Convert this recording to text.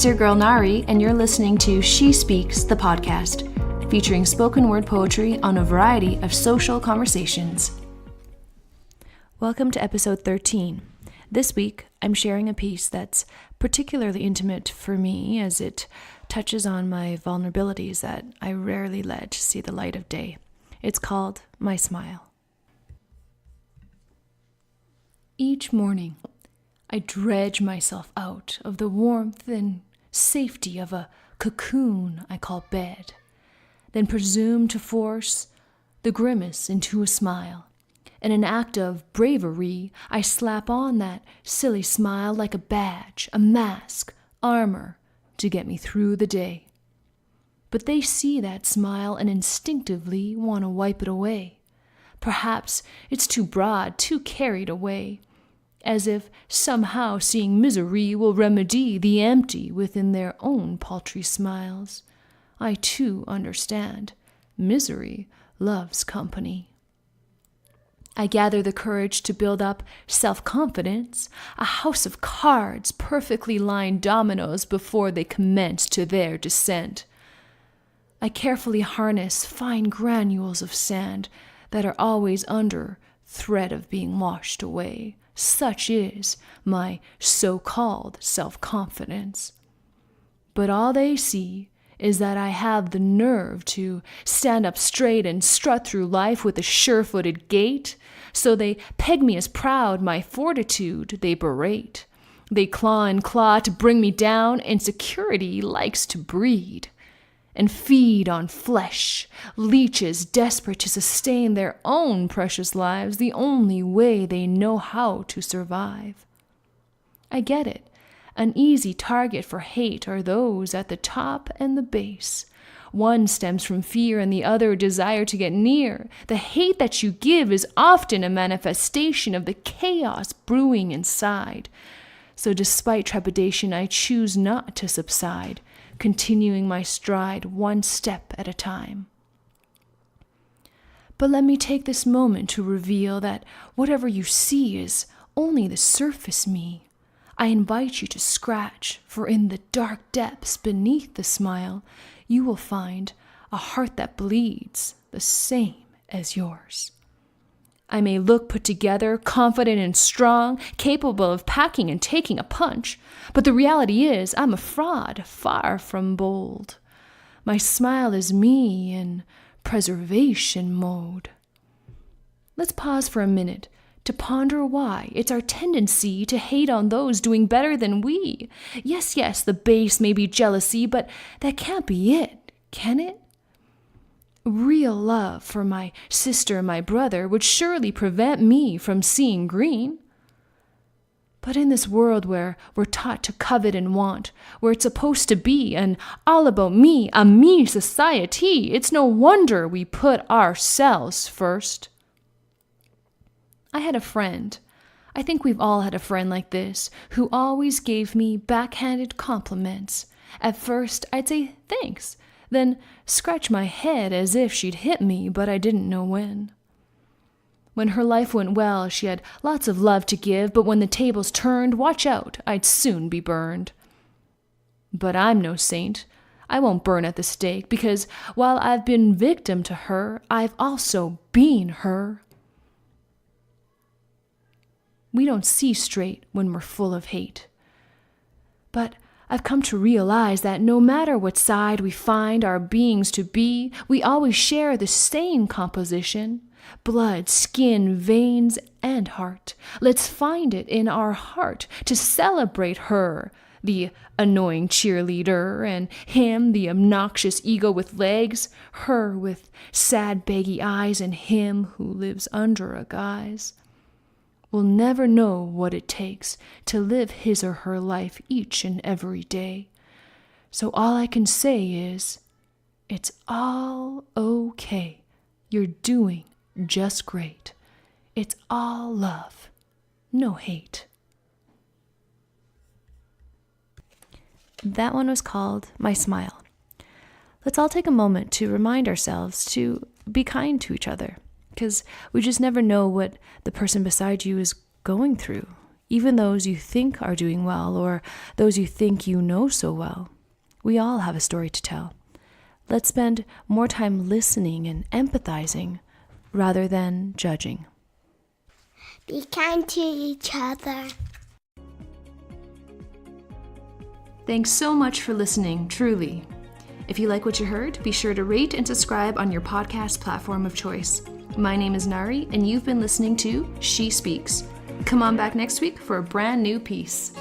It's your girl Nari, and you're listening to She Speaks, the podcast, featuring spoken word poetry on a variety of social conversations. Welcome to episode 13. This week, I'm sharing a piece that's particularly intimate for me as it touches on my vulnerabilities that I rarely let see the light of day. It's called My Smile. Each morning, I dredge myself out of the warmth and safety of a cocoon I call bed, then presume to force the grimace into a smile. In an act of bravery, I slap on that silly smile like a badge, a mask, armor to get me through the day. But they see that smile and instinctively want to wipe it away. Perhaps it's too broad, too carried away, as if somehow seeing misery will remedy the empty within their own paltry smiles. I too understand. Misery loves company. I gather the courage to build up self-confidence, a house of cards, perfectly lined dominoes before they commence to their descent. I carefully harness fine granules of sand that are always under threat of being washed away. Such is my so-called self-confidence. But all they see is that I have the nerve to stand up straight and strut through life with a sure-footed gait. So they peg me as proud, my fortitude they berate. They claw and claw to bring me down, insecurity likes to breed and feed on flesh, leeches desperate to sustain their own precious lives, the only way they know how to survive. I get it. An easy target for hate are those at the top and the base. One stems from fear and the other a desire to get near. The hate that you give is often a manifestation of the chaos brewing inside. So despite trepidation, I choose not to subside, continuing my stride one step at a time. But let me take this moment to reveal that whatever you see is only the surface me. I invite you to scratch, for in the dark depths beneath the smile, you will find a heart that bleeds the same as yours. I may look put together, confident and strong, capable of packing and taking a punch, but the reality is I'm a fraud, far from bold. My smile is me in preservation mode. Let's pause for a minute to ponder why it's our tendency to hate on those doing better than we. Yes, the base may be jealousy, but that can't be it, can it? Real love for my sister and my brother would surely prevent me from seeing green. But in this world where we're taught to covet and want, where it's supposed to be an all about me, a me society, it's no wonder we put ourselves first. I had a friend, I think we've all had a friend like this, who always gave me backhanded compliments. At first, I'd say thanks, then scratch my head as if she'd hit me, but I didn't know when. When her life went well, she had lots of love to give, but when the tables turned, watch out, I'd soon be burned. But I'm no saint. I won't burn at the stake, because while I've been victim to her, I've also been her. We don't see straight when we're full of hate. But I've come to realize that no matter what side we find our beings to be, we always share the same composition: blood, skin, veins, and heart. Let's find it in our heart to celebrate her, the annoying cheerleader, and him, the obnoxious ego with legs, her with sad baggy eyes, and him who lives under a guise. Will never know what it takes to live his or her life each and every day. So all I can say is, it's all okay. You're doing just great. It's all love, no hate. That one was called My Smile. Let's all take a moment to remind ourselves to be kind to each other, because we just never know what the person beside you is going through. even those you think are doing well or those you think you know so well. We all have a story to tell. Let's spend more time listening and empathizing rather than judging. Be kind to each other. Thanks so much for listening, truly. If you like what you heard, be sure to rate and subscribe on your podcast platform of choice. My name is Nari, and you've been listening to She Speaks. Come on back next week for a brand new piece.